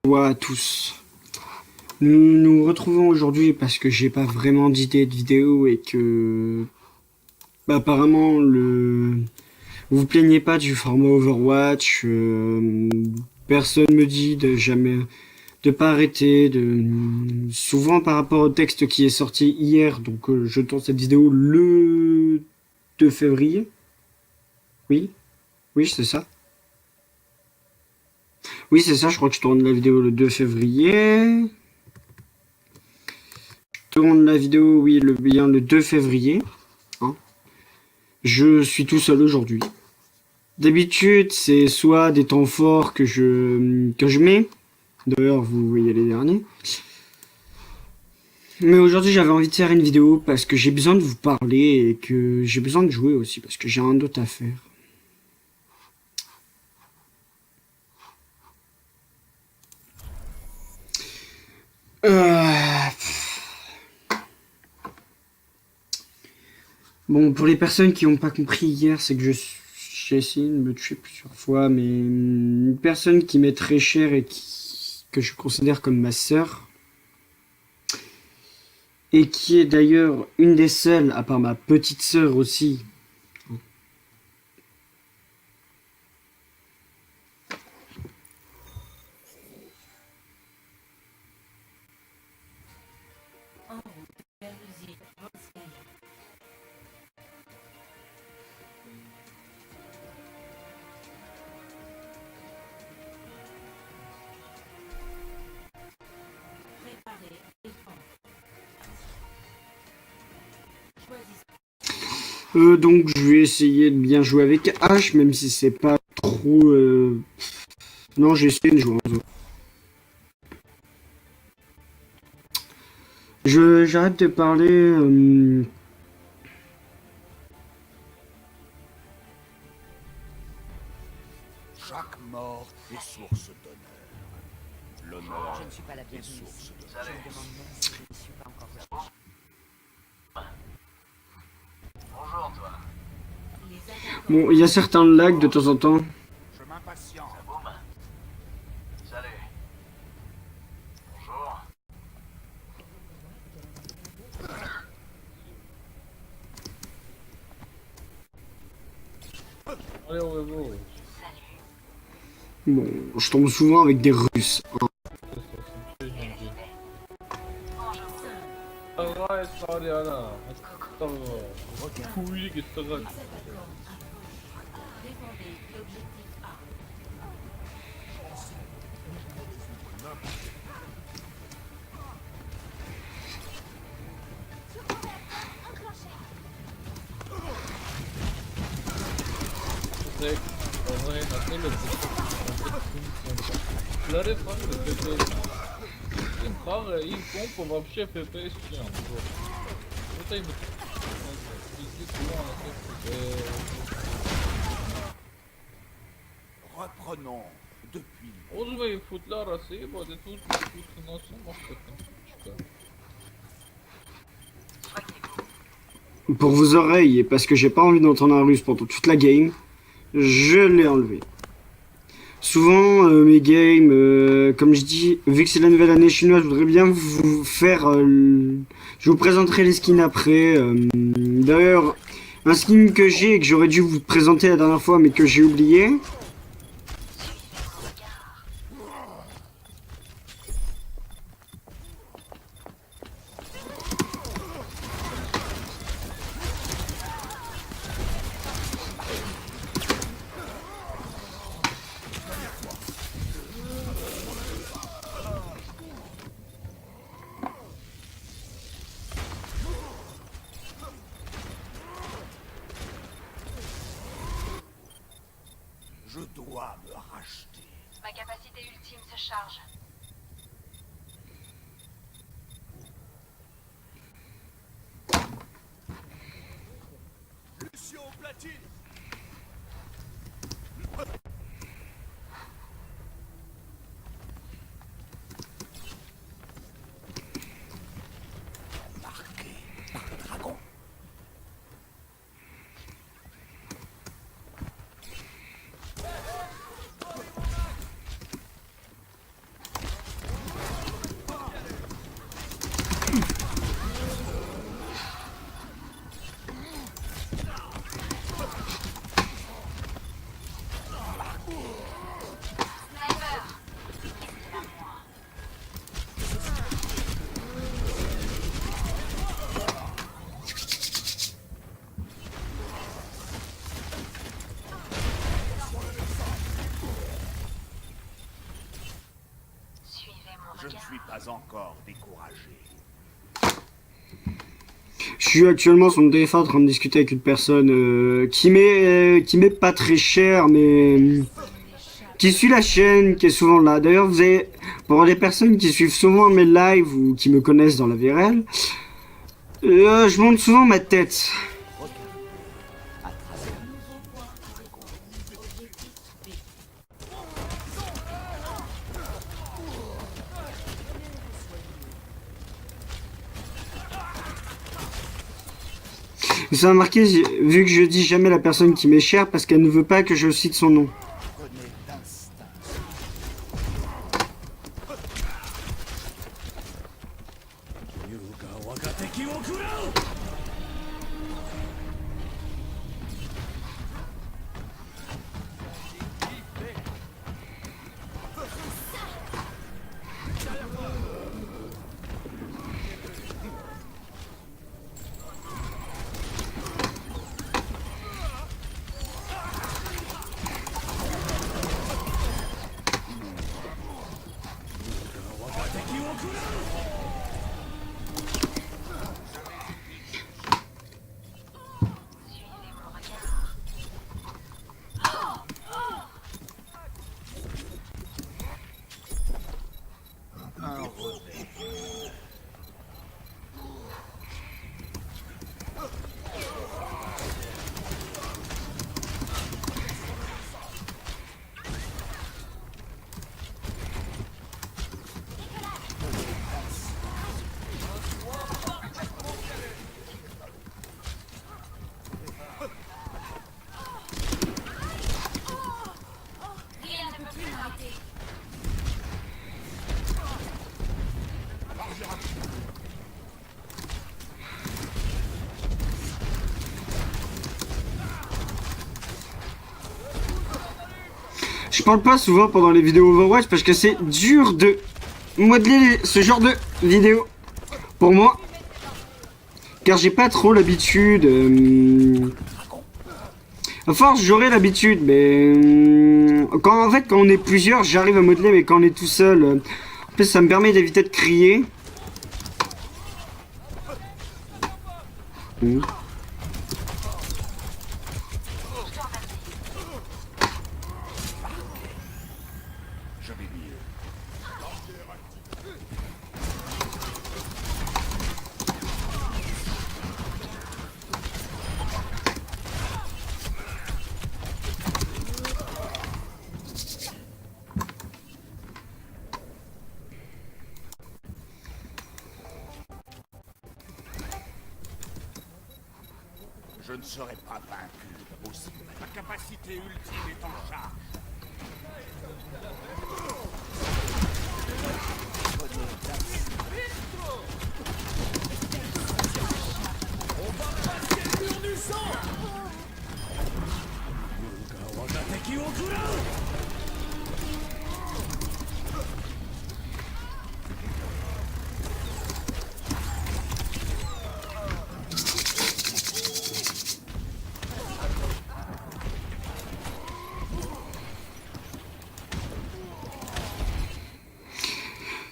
Bonjour à tous. Nous nous retrouvons aujourd'hui parce que j'ai pas vraiment d'idée de vidéo et que apparemment vous vous plaignez pas du format Overwatch. Personne me dit de pas arrêter souvent par rapport au texte qui est sorti hier. Donc je tourne cette vidéo le 2 février. Oui, oui c'est ça. Oui c'est ça. Je crois que je tourne la vidéo le 2 février. Tourne la vidéo, oui, le 2 février. Hein. Je suis tout seul aujourd'hui. D'habitude, c'est soit des temps forts que je mets. D'ailleurs, vous voyez les derniers. Mais aujourd'hui, j'avais envie de faire une vidéo parce que j'ai besoin de vous parler et que j'ai besoin de jouer aussi parce que j'ai rien d'autre à faire. Bon, pour les personnes qui n'ont pas compris hier, c'est que j'ai essayé de me tuer plusieurs fois, mais une personne qui m'est très chère et que je considère comme ma sœur, et qui est d'ailleurs une des seules, à part ma petite sœur aussi. Donc je vais essayer de bien jouer avec H, même si c'est pas trop... Non, j'ai essayé de jouer en zone. J'arrête de parler... Chaque mort est source d'honneur. L'honneur Je ne suis pas la est bienvenue source ici. de Je me demande même si je ne suis pas encore recherché. Bonjour toi. Bon, il y a certains lags de temps en temps. Je m'impatiente. Ça boum. Salut. Bonjour. Allez, on va voir. Bon, je tombe souvent avec des Russes. Hein. Давай, Сариана. Couille, qu'est-ce que t'as? И компа вообще FPS чем? Вот именно. Reprenons depuis. Отзывы и футляра съебать, и тут на суммах Pour vos oreilles, et parce que j'ai pas envie d'entendre un russe pendant toute la game, je l'ai enlevé. Souvent, mes games, comme je dis, vu que c'est la nouvelle année chinoise, je voudrais bien vous faire... je vous présenterai les skins après. D'ailleurs, un skin que j'ai et que j'aurais dû vous présenter la dernière fois, mais que j'ai oublié. Je dois me racheter. Ma capacité ultime se charge. Lucio platine. Marqué par dragon. suis actuellement sur mon téléphone en train de discuter avec une personne qui m'est pas très chère, mais qui suit la chaîne, qui est souvent là. D'ailleurs, vous avez, pour les personnes qui suivent souvent mes lives ou qui me connaissent dans la vie réelle, je montre souvent ma tête. Vous avez remarqué, vu que je dis jamais la personne qui m'est chère parce qu'elle ne veut pas que je cite son nom. Rien ne peut plus m'arrêter. Je parle pas souvent pendant les vidéos Overwatch parce que c'est dur de modeler ce genre de vidéos pour moi. Car j'ai pas trop l'habitude. À force, j'aurai l'habitude, mais quand on est plusieurs, j'arrive à modeler, mais quand on est tout seul, en plus ça me permet d'éviter de crier. Je vais mieux. Je ne serai pas vaincu. Aussi, ma capacité ultime est en charge.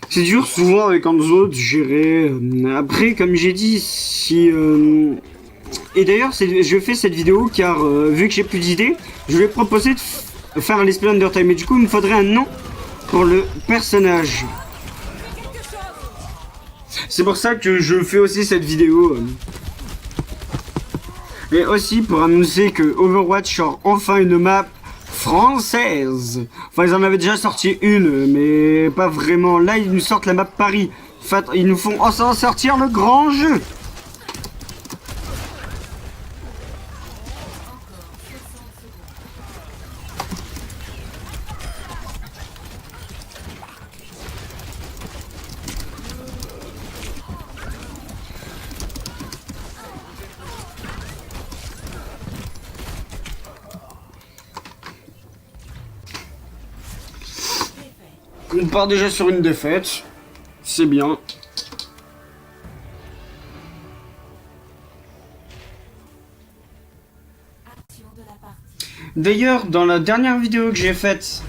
C'est dur souvent avec Hanzo de gérer. Après, comme j'ai dit, si... Et d'ailleurs, je fais cette vidéo car vu que j'ai plus d'idées, je vais proposer de faire un let's play Undertale. Mais du coup, il me faudrait un nom pour le personnage. C'est pour ça que je fais aussi cette vidéo. Et aussi pour annoncer que Overwatch sort enfin une map française. Enfin, ils en avaient déjà sorti une, mais pas vraiment. Là, ils nous sortent la map Paris. En fait, ils nous font enfin sortir le grand jeu. On part déjà sur une défaite. C'est bien. D'ailleurs, dans la dernière vidéo que j'ai faite,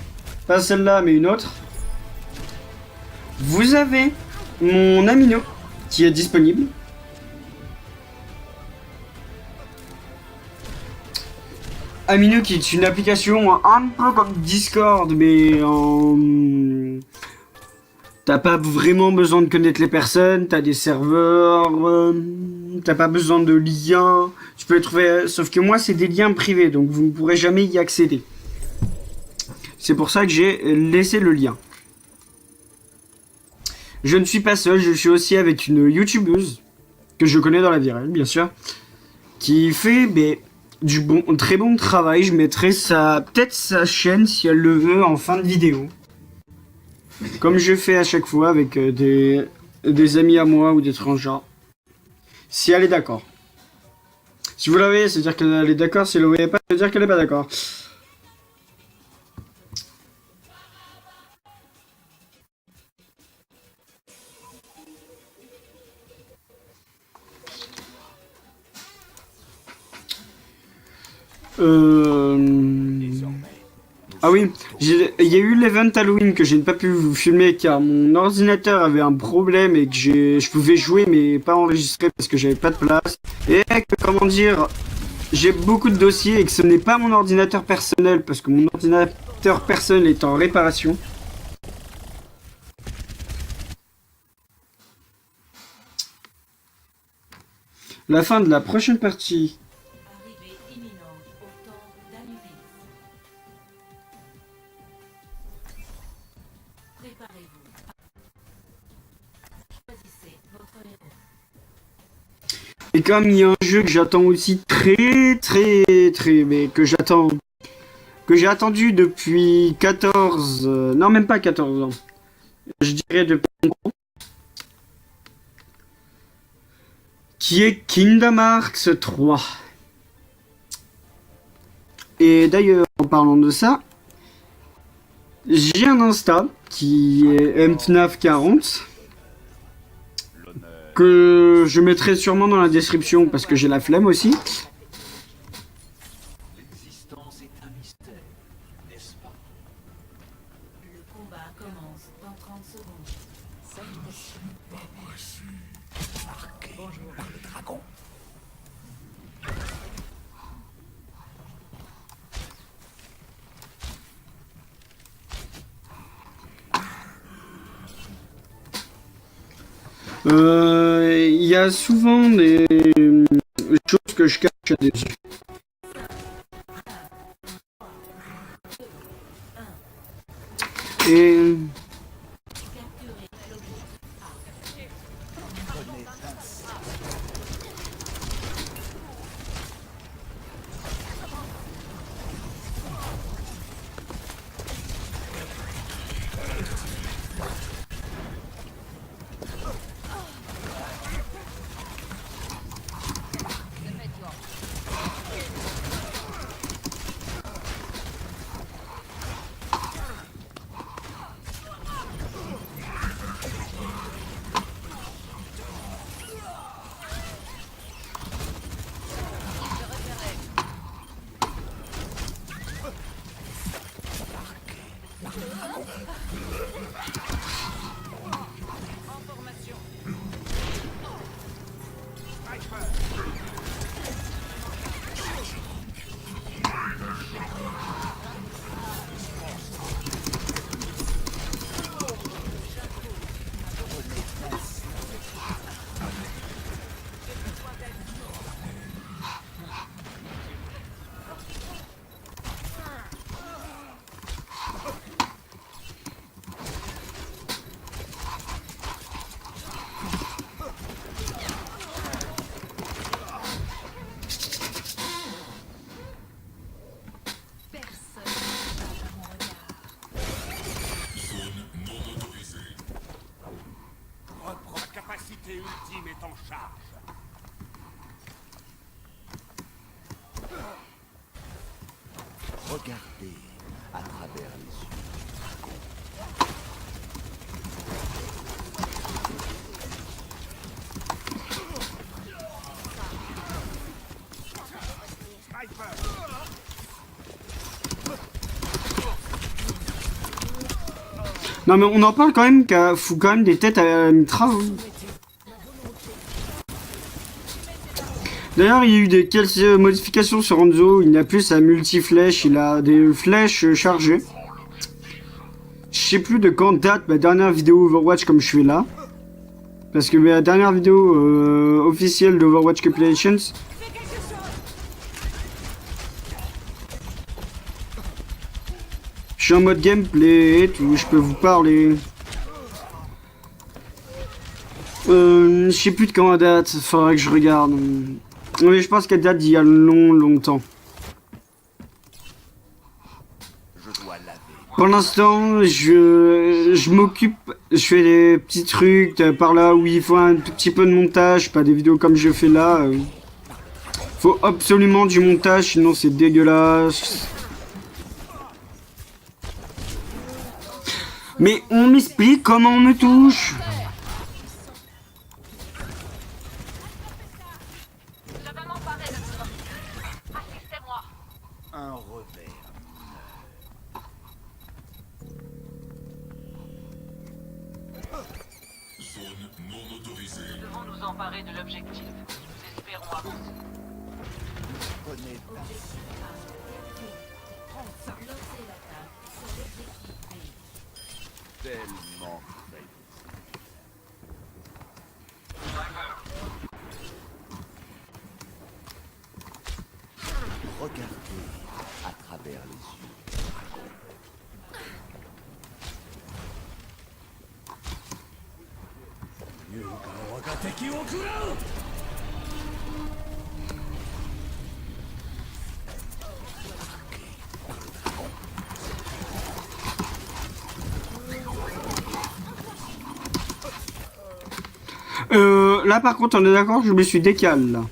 pas celle-là mais une autre, vous avez mon amino qui est disponible. Amino qui est une application un peu comme Discord, mais en... T'as pas vraiment besoin de connaître les personnes, t'as des serveurs, t'as pas besoin de liens, tu peux les trouver, sauf que moi c'est des liens privés, donc vous ne pourrez jamais y accéder. C'est pour ça que j'ai laissé le lien. Je ne suis pas seul, je suis aussi avec une youtubeuse, que je connais dans la vie réelle, bien sûr, qui fait du très bon travail. Je mettrai peut-être sa chaîne, si elle le veut, en fin de vidéo. Comme je fais à chaque fois avec des amis à moi ou des étrangers. Si elle est d'accord. Si vous la voyez, c'est dire qu'elle est d'accord. Si vous la voyez pas, c'est dire qu'elle est pas d'accord. Ah oui, il y a eu l'event Halloween que je n'ai pas pu vous filmer car mon ordinateur avait un problème et que je pouvais jouer mais pas enregistrer parce que j'avais pas de place. Et que, comment dire, j'ai beaucoup de dossiers et que ce n'est pas mon ordinateur personnel parce que mon ordinateur personnel est en réparation. La fin de la prochaine partie. Arrivée imminente au temple d'Anubis. Préparez-vous. Choisissez votre héros. Et comme il y a un jeu que j'attends aussi mais que j'ai attendu depuis 14, non même pas 14 ans, je dirais depuis longtemps, qui est Kingdom Hearts 3. Et d'ailleurs, en parlant de ça, j'ai un Insta qui est mfnaf40 que je mettrai sûrement dans la description parce que j'ai la flemme aussi. L'existence est un mystère, n'est-ce pas? Le combat commence dans 30 secondes. Bonjour, le dragon. Il y a souvent des choses que je cache à des yeux. Et Reprends. La capacité ultime est en charge. Regardez à travers les yeux. non mais on en parle quand même qu'à fout quand même des têtes à Mitra. D'ailleurs, il y a eu quelques modifications sur Hanzo. Il n'a plus sa multi-flèche, il a des flèches chargées. Je sais plus de quand date ma dernière vidéo Overwatch comme je fais là. Parce que ma dernière vidéo officielle d'Overwatch Compilations. Je suis en mode gameplay et tout, je peux vous parler. Je sais plus de quand elle date, faudrait que je regarde. Mais je pense qu'elle date d'il y a longtemps. Je dois laver. Pour l'instant, je m'occupe, je fais des petits trucs par là où il faut un tout petit peu de montage, pas des vidéos comme je fais là. Faut absolument du montage, sinon c'est dégueulasse. Mais on m'explique comment on me touche. Je vais m'emparer de ce morceau. Assistez-moi. Un revers. Nous devons nous emparer de l'objectif. Nous espérons avancer. Prenez pas. Lancez l'attaque sur l'objectif B. Tellement fait. Regardez à travers les yeux. Là par contre on est d'accord, je me suis décalé là.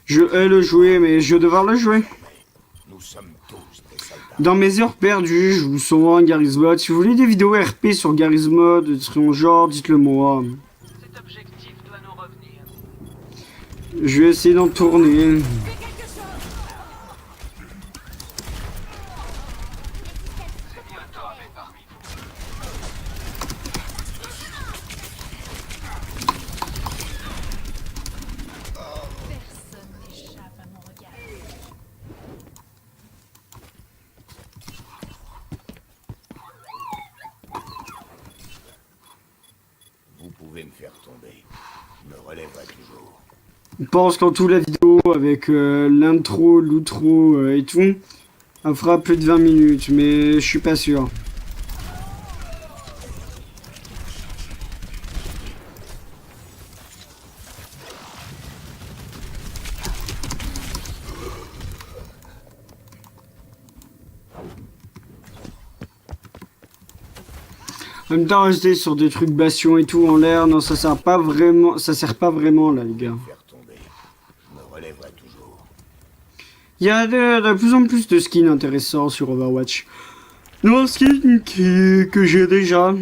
Je hais le jouer, mais je vais devoir le jouer. Nous sommes tous des soldats. Dans mes heures perdues, je joue souvent à Garry's Mod. Si vous voulez des vidéos RP sur Garry's Mod, de ce genre, dites-le moi. Cet objectif doit nous revenir. Je vais essayer d'en tourner. Personne n'échappe à mon regard. Vous pouvez me faire tomber. Je me relèverai toujours. Je pense qu'en tout la vidéo, avec l'intro, l'outro et tout, elle fera plus de 20 minutes, mais je suis pas sûr. En même temps, rester sur des trucs bastions et tout en l'air, non, ça sert pas vraiment là, les gars. Me faire tomber. Je me relèverai toujours. Il y a de plus en plus de skins intéressants sur Overwatch. Non, skin que j'ai déjà.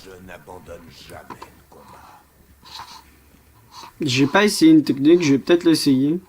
Je n'abandonne jamais le combat. J'ai pas essayé une technique, je vais peut-être l'essayer.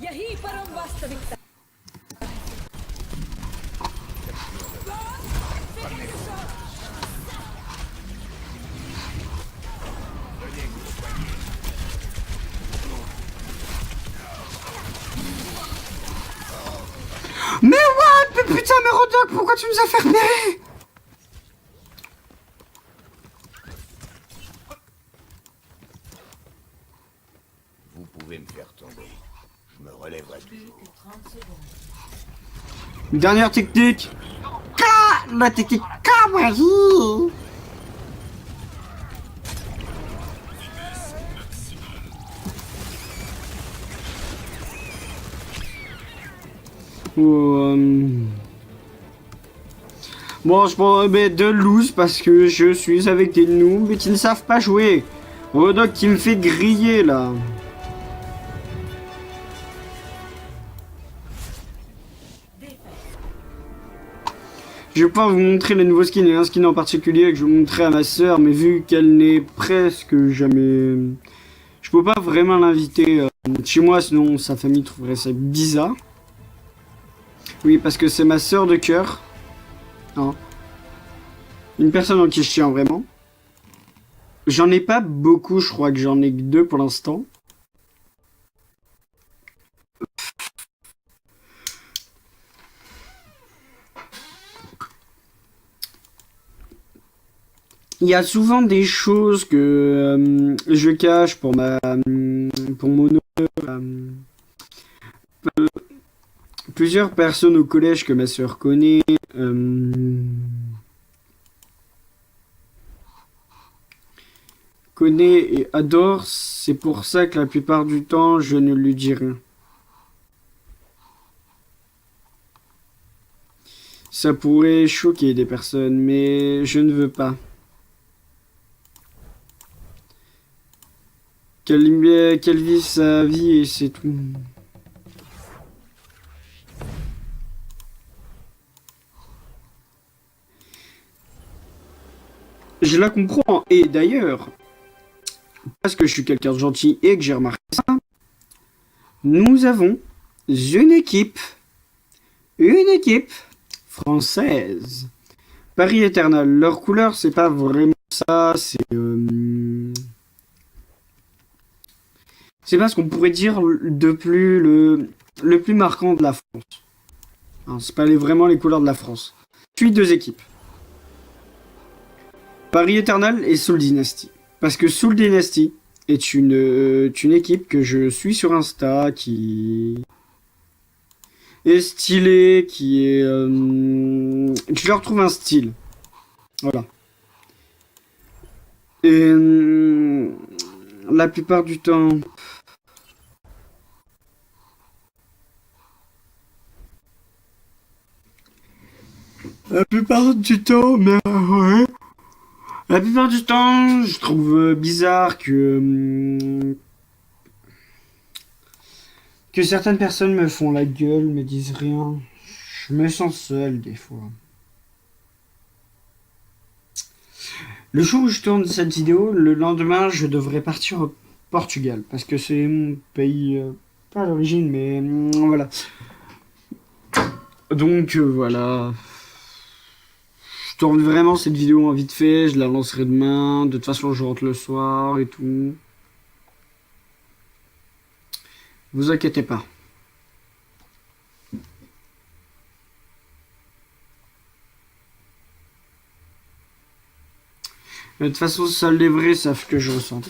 यही परम वास्तविकता mais Rodok, pourquoi tu nous as fait repérer? Vous pouvez me faire tomber. Je me relèverai Plus toujours. que 30 secondes. Une dernière technique. La technique Kamari. Bon, je prends de loose parce que je suis avec des noobs qui ne savent pas jouer. Rodok qui me fait griller là. Je vais pas vous montrer les nouveaux skins et un skin en particulier que je vais montrer à ma soeur, mais vu qu'elle n'est presque jamais... Je peux pas vraiment l'inviter chez moi, sinon sa famille trouverait ça bizarre. Oui, parce que c'est ma soeur de cœur. Hein. Une personne en qui je tiens vraiment. J'en ai pas beaucoup, je crois que j'en ai que 2 pour l'instant. Il y a souvent des choses que je cache pour pour mon plusieurs personnes au collège que ma soeur connaît et adore. C'est pour ça que la plupart du temps je ne lui dis rien. Ça pourrait choquer des personnes, mais je ne veux pas. Qu'elle vit sa vie et c'est tout. Je la comprends. Et d'ailleurs, parce que je suis quelqu'un de gentil et que j'ai remarqué ça, nous avons une équipe française. Paris Eternal. Leur couleur, c'est pas vraiment ça, c'est pas ce qu'on pourrait dire de plus le plus marquant de la France. Hein, c'est pas vraiment les couleurs de la France. Puis 2 équipes. Paris Eternal et Soul Dynasty. Parce que Soul Dynasty est une équipe que je suis sur Insta, qui est stylée, qui est... je leur trouve un style. Voilà. Et la plupart du temps... La plupart du temps, mais ouais. La plupart du temps, je trouve bizarre que certaines personnes me font la gueule, me disent rien. Je me sens seul des fois. Le jour où je tourne cette vidéo, le lendemain, je devrais partir au Portugal parce que c'est mon pays, pas d'origine, mais voilà. Donc voilà. Je tourne vraiment cette vidéo en vite fait, je la lancerai demain, de toute façon je rentre le soir et tout. Vous inquiétez pas. De toute façon, seuls les vrais savent que je ressente.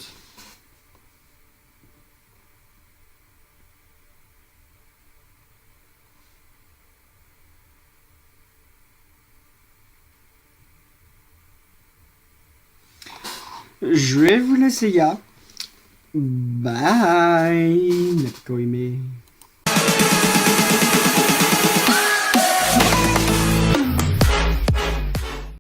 Je vais vous laisser, gars. Bye.